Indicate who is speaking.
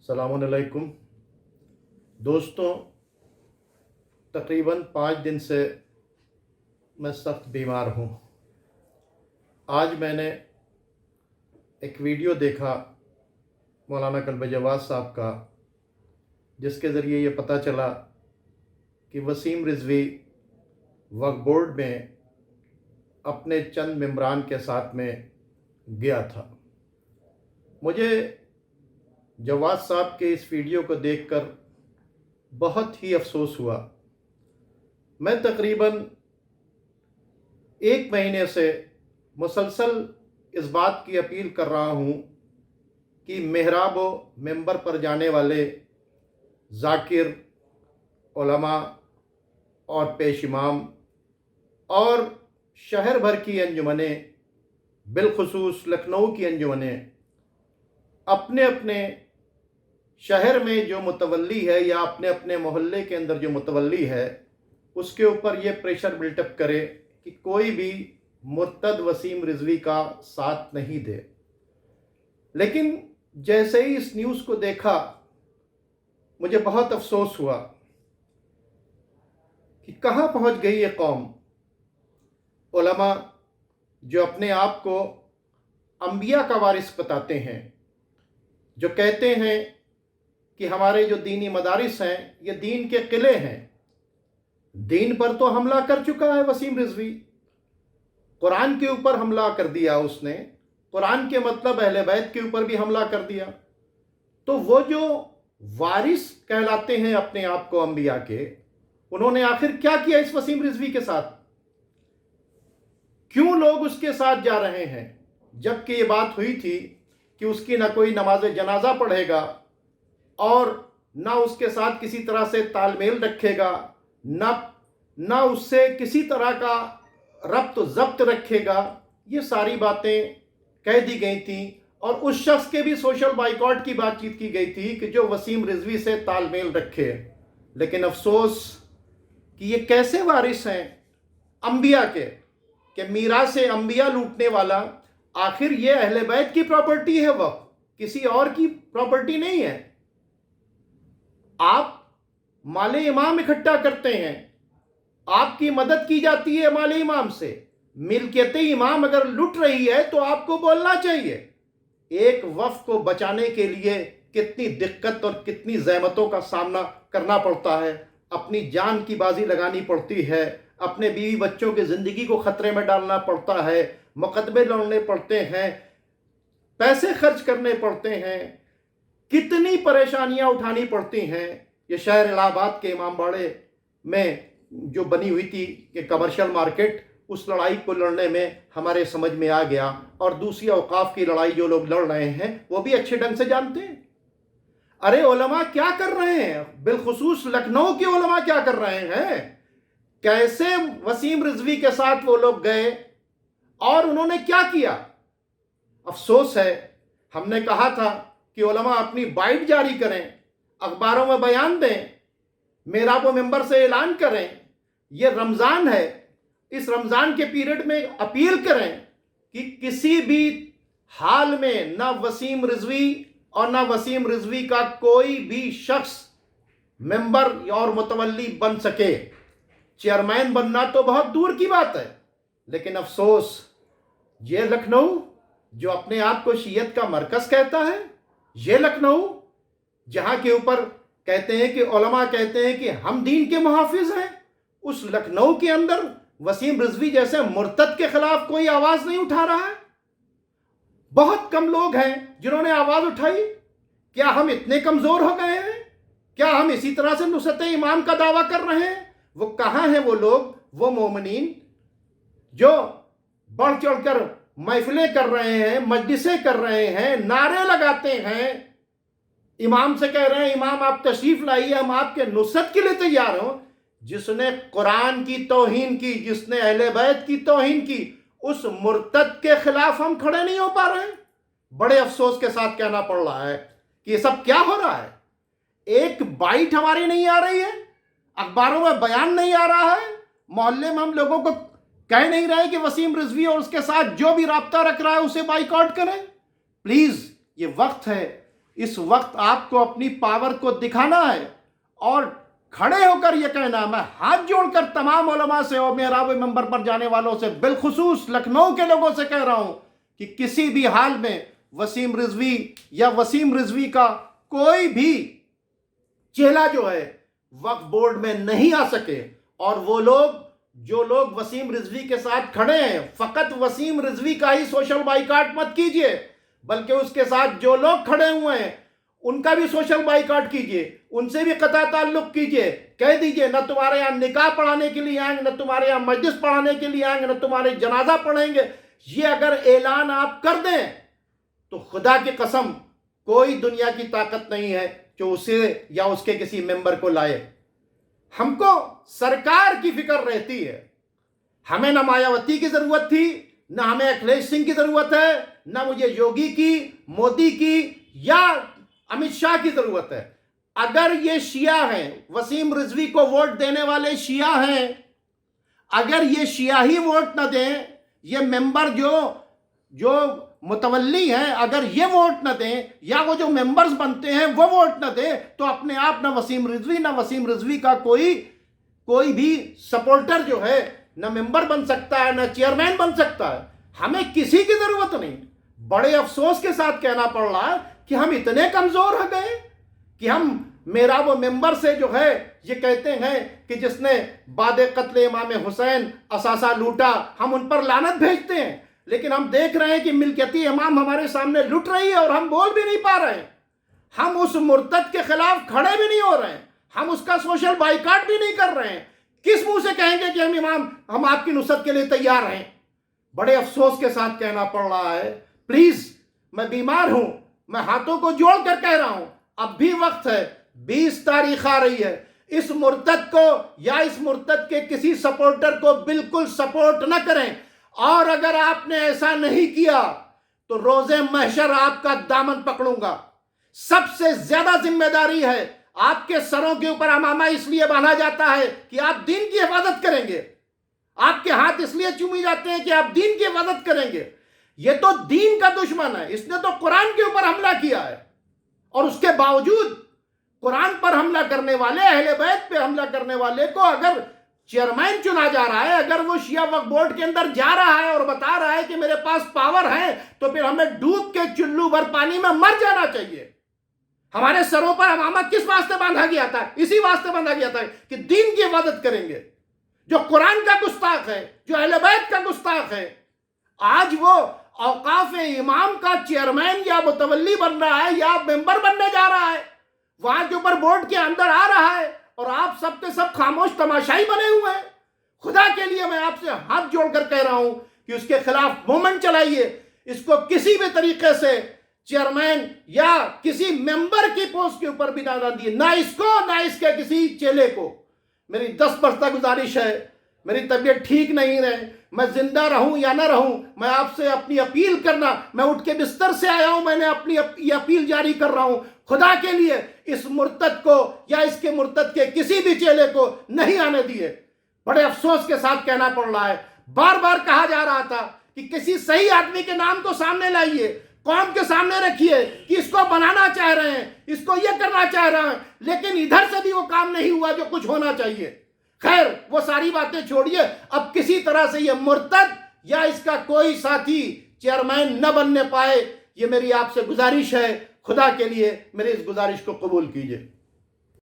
Speaker 1: अस्सलामु अलैकुम दोस्तों, तकरीबन 5 दिन से मैं सख्त बीमार हूँ। आज मैंने एक वीडियो देखा मौलाना कल्ब जवाद साहब का, जिसके ज़रिए ये पता चला कि वसीम रिजवी वक्फ बोर्ड में अपने चंद मेंबरान के साथ में गया था। मुझे जवाद साहब के इस वीडियो को देखकर बहुत ही अफसोस हुआ। मैं तकरीबन 1 महीने से मुसलसल इस बात की अपील कर रहा हूँ कि मेहराब व मेंबर पर जाने वाले ज़ाकिर, उलमा और पेश इमाम और शहर भर की अंजुमनें, बिलखुसूस लखनऊ की अंजुमनें, अपने अपने शहर में जो मुतवल्ली है या अपने अपने मोहल्ले के अंदर जो मुतवल्ली है, उसके ऊपर ये प्रेशर बिल्टअप करे कि कोई भी मुर्तद वसीम रिजवी का साथ नहीं दे। लेकिन जैसे ही इस न्यूज़ को देखा, मुझे बहुत अफसोस हुआ कि कहाँ पहुँच गई ये कौम। उलमा जो अपने आप को अंबिया का वारिस बताते हैं, जो कहते हैं कि हमारे जो दीनी मदारिस हैं ये दीन के किले हैं, दीन पर तो हमला कर चुका है वसीम रिजवी। कुरान के ऊपर हमला कर दिया उसने, कुरान के मतलब अहले बैत के ऊपर भी हमला कर दिया। तो वो जो वारिस कहलाते हैं अपने आप को अंबिया के, उन्होंने आखिर क्या किया इस वसीम रिजवी के साथ? क्यों लोग उसके साथ जा रहे हैं, जबकि ये बात हुई थी कि उसकी ना कोई नमाज जनाजा पढ़ेगा और ना उसके साथ किसी तरह से तालमेल रखेगा, ना उससे किसी तरह का रब्त ज़ब्त रखेगा। ये सारी बातें कह दी गई थी और उस शख्स के भी सोशल बाइकॉट की बातचीत की गई थी कि जो वसीम रिजवी से तालमेल रखे। लेकिन अफसोस कि ये कैसे वारिस हैं अंबिया के, कि मीरास से अंबिया लूटने वाला। आखिर ये अहले बैत की प्रॉपर्टी है, वह किसी और की प्रॉपर्टी नहीं है। आप माले इमाम इकट्ठा करते हैं, आपकी मदद की जाती है माले इमाम से। मिल्कियत इमाम अगर लुट रही है तो आपको बोलना चाहिए। एक वफ़ को बचाने के लिए कितनी दिक्कत और कितनी ज़हमतों का सामना करना पड़ता है, अपनी जान की बाजी लगानी पड़ती है, अपने बीवी बच्चों की ज़िंदगी को ख़तरे में डालना पड़ता है, मुकदमे लड़ने पड़ते हैं, पैसे खर्च करने पड़ते हैं, कितनी परेशानियां उठानी पड़ती हैं। ये शहर इलाहाबाद के इमामबाड़े में जो बनी हुई थी कि कमर्शियल मार्केट, उस लड़ाई को लड़ने में हमारे समझ में आ गया। और दूसरी औकाफ की लड़ाई जो लोग लड़ रहे हैं वो भी अच्छे ढंग से जानते हैं। अरे उलमा क्या कर रहे हैं, बिलखुसूस लखनऊ के उलमा क्या कर रहे हैं? कैसे वसीम रिजवी के साथ वो लोग गए और उन्होंने क्या किया? अफसोस है, हमने कहा था कि उलमा अपनी बाइट जारी करें, अखबारों में बयान दें, मेहराब मेंबर से ऐलान करें। ये रमज़ान है, इस रमज़ान के पीरियड में अपील करें कि किसी भी हाल में ना वसीम रिजवी और ना वसीम रिजवी का कोई भी शख्स मेंबर और मुतवल्ली बन सके। चेयरमैन बनना तो बहुत दूर की बात है, लेकिन अफसोस ये लखनऊ जो अपने आप को शीयत का मरकज़ कहता है, ये लखनऊ जहाँ के ऊपर कहते हैं कि उलमा कहते हैं कि हम दीन के मुहाफिज हैं, उस लखनऊ के अंदर वसीम रिजवी जैसे मुर्तद के खिलाफ कोई आवाज़ नहीं उठा रहा है। बहुत कम लोग हैं जिन्होंने आवाज़ उठाई। क्या हम इतने कमज़ोर हो गए हैं? क्या हम इसी तरह से नुसरत इमाम का दावा कर रहे हैं? वो कहाँ हैं वो लोग, वो मोमिनीन जो बढ़ चढ़कर महफिलें कर रहे हैं, मजलिसें कर रहे हैं, नारे लगाते हैं, इमाम से कह रहे हैं इमाम आप तशरीफ लाइए, हम आपके नुसरत के लिए तैयार हों। जिसने कुरान की तौहीन की, जिसने अहले बैत की तौहीन की, उस मुर्तद के खिलाफ हम खड़े नहीं हो पा रहे हैं। बड़े अफसोस के साथ कहना पड़ रहा है कि ये सब क्या हो रहा है। एक बाइट हमारी नहीं आ रही है, अखबारों में बयान नहीं आ रहा है, मोहल्ले में हम लोगों को कह नहीं रहे कि वसीम रिजवी और उसके साथ जो भी राब्ता रख रहा है उसे बाइकआउट करें। प्लीज़ ये वक्त है اس وقت آپ کو اپنی پاور کو دکھانا ہے اور کھڑے ہو کر یہ کہنا، میں ہاتھ جوڑ کر تمام علماء سے اور محراب منبر پر جانے والوں سے، بالخصوص لکھنؤ کے لوگوں سے کہہ رہا ہوں کہ کسی بھی حال میں وسیم رضوی یا وسیم رضوی کا کوئی بھی چیلا جو ہے وقف بورڈ میں نہیں آ سکے. اور وہ لوگ جو لوگ وسیم رضوی کے ساتھ کھڑے ہیں، فقط وسیم رضوی کا ہی سوشل بائیکاٹ مت کیجئے، بلکہ اس کے ساتھ جو لوگ کھڑے ہوئے ہیں ان کا بھی سوشل بائیکاٹ کیجئے، ان سے بھی قطع تعلق کیجئے. کہہ دیجئے نہ تمہارے یہاں نکاح پڑھانے کے لیے آئیں گے، نہ تمہارے یہاں مجلس پڑھانے کے لیے آئیں گے، نہ تمہارے جنازہ پڑھیں گے. یہ اگر اعلان آپ کر دیں تو خدا کی قسم کوئی دنیا کی طاقت نہیں ہے جو اسے یا اس کے کسی ممبر کو لائے. ہم کو سرکار کی فکر رہتی ہے. ہمیں نہ مایاوتی کی ضرورت تھی، نہ ہمیں اکھلیش سنگھ کی ضرورت ہے، نہ مجھے یوگی کی، مودی کی یا امت شاہ کی ضرورت ہے. اگر یہ شیعہ ہیں، وسیم رضوی کو ووٹ دینے والے شیعہ ہیں، اگر یہ شیعہ ہی ووٹ نہ دیں، یہ ممبر جو متولی ہیں اگر یہ ووٹ نہ دیں، یا وہ جو ممبرز بنتے ہیں وہ ووٹ نہ دیں، تو اپنے آپ نہ وسیم رضوی کا کوئی بھی سپورٹر جو ہے نہ ممبر بن سکتا ہے، نہ چیئرمین بن سکتا ہے. ہمیں کسی کی ضرورت نہیں. بڑے افسوس کے ساتھ کہنا پڑ رہا ہے کہ ہم اتنے کمزور ہو گئے کہ ہم میرا وہ ممبر سے جو ہے یہ کہتے ہیں کہ جس نے بعد قتل امام حسین اثاثہ لوٹا، ہم ان پر لعنت بھیجتے ہیں. لیکن ہم دیکھ رہے ہیں کہ ملکیتی امام ہمارے سامنے لٹ رہی ہے اور ہم بول بھی نہیں پا رہے ہیں. ہم اس مرتد کے خلاف کھڑے بھی نہیں ہو رہے ہیں، ہم اس کا سوشل بائیکاٹ بھی نہیں کر رہے ہیں. کس منہ سے کہیں گے کہ ہم آپ کی نصرت کے لیے تیار ہیں؟ بڑے افسوس کے ساتھ کہنا پڑ رہا ہے. پلیز، میں بیمار ہوں، میں ہاتھوں کو جوڑ کر کہہ رہا ہوں، اب بھی وقت ہے. 20 تاریخ آ رہی ہے. اس مرتد کو یا اس مرتد کے کسی سپورٹر کو بالکل سپورٹ نہ کریں. اور اگر آپ نے ایسا نہیں کیا تو روز محشر آپ کا دامن پکڑوں گا. سب سے زیادہ ذمہ داری ہے آپ کے سروں کے اوپر امامہ اس لیے باندھا جاتا ہے کہ آپ دین کی حفاظت کریں گے. آپ کے ہاتھ اس لیے چومی جاتے ہیں کہ آپ دین کی حفاظت کریں گے. یہ تو دین کا دشمن ہے، اس نے تو قرآن کے اوپر حملہ کیا ہے. اور اس کے باوجود قرآن پر حملہ کرنے والے، اہل بیت پہ حملہ کرنے والے کو اگر چیئرمین چنا جا رہا ہے، اگر وہ شیعہ وقف بورڈ کے اندر جا رہا ہے اور بتا رہا ہے کہ میرے پاس پاور ہے، تو پھر ہمیں ڈوب کے چلو بھر پانی میں مر جانا چاہیے. ہمارے سروں پر امامہ کس واسطے باندھا گیا تھا؟ اسی واسطے باندھا گیا تھا کہ دین کی حفاظت کریں گے. جو قرآن کا گستاخ ہے، جو اہل بیت کا گستاخ ہے، آج وہ اوقاف امام کا چیئرمین یا متولی بن رہا ہے یا ممبر بننے جا رہا ہے، وہاں کے اوپر بورڈ کے اندر آ رہا ہے، اور آپ سب کے سب خاموش تماشائی بنے ہوئے ہیں. خدا کے لیے میں آپ سے ہاتھ جوڑ کر کہہ رہا ہوں کہ اس کے خلاف موومنٹ چلائیے. اس کو کسی بھی طریقے سے چیئرمین یا کسی ممبر کی پوسٹ کے اوپر بھی نہ دیے، نہ اس کو نہ اس کے کسی چیلے کو. میری 10 برسہ گزارش ہے، میری طبیعت ٹھیک نہیں رہے، میں زندہ رہوں یا نہ رہوں، میں آپ سے اپنی اپیل کرنا، میں اٹھ کے بستر سے آیا ہوں، میں نے اپنی یہ اپیل جاری کر رہا ہوں. خدا کے لیے اس مرتد کو یا اس کے مرتد کے کسی بھی چیلے کو نہیں آنے دیے. بڑے افسوس کے ساتھ کہنا پڑ رہا ہے. بار بار کہا جا رہا تھا کہ کسی صحیح آدمی کے نام کو سامنے لائیے، قوم کے سامنے رکھیے کہ اس کو بنانا چاہ رہے ہیں، اس کو یہ کرنا چاہ رہے ہیں، لیکن ادھر سے بھی وہ کام نہیں ہوا جو کچھ ہونا چاہیے. خیر، وہ ساری باتیں چھوڑیے. اب کسی طرح سے یہ مرتد یا اس کا کوئی ساتھی چیئرمین نہ بننے پائے، یہ میری آپ سے گزارش ہے. خدا کے لیے میری اس گزارش کو قبول کیجئے.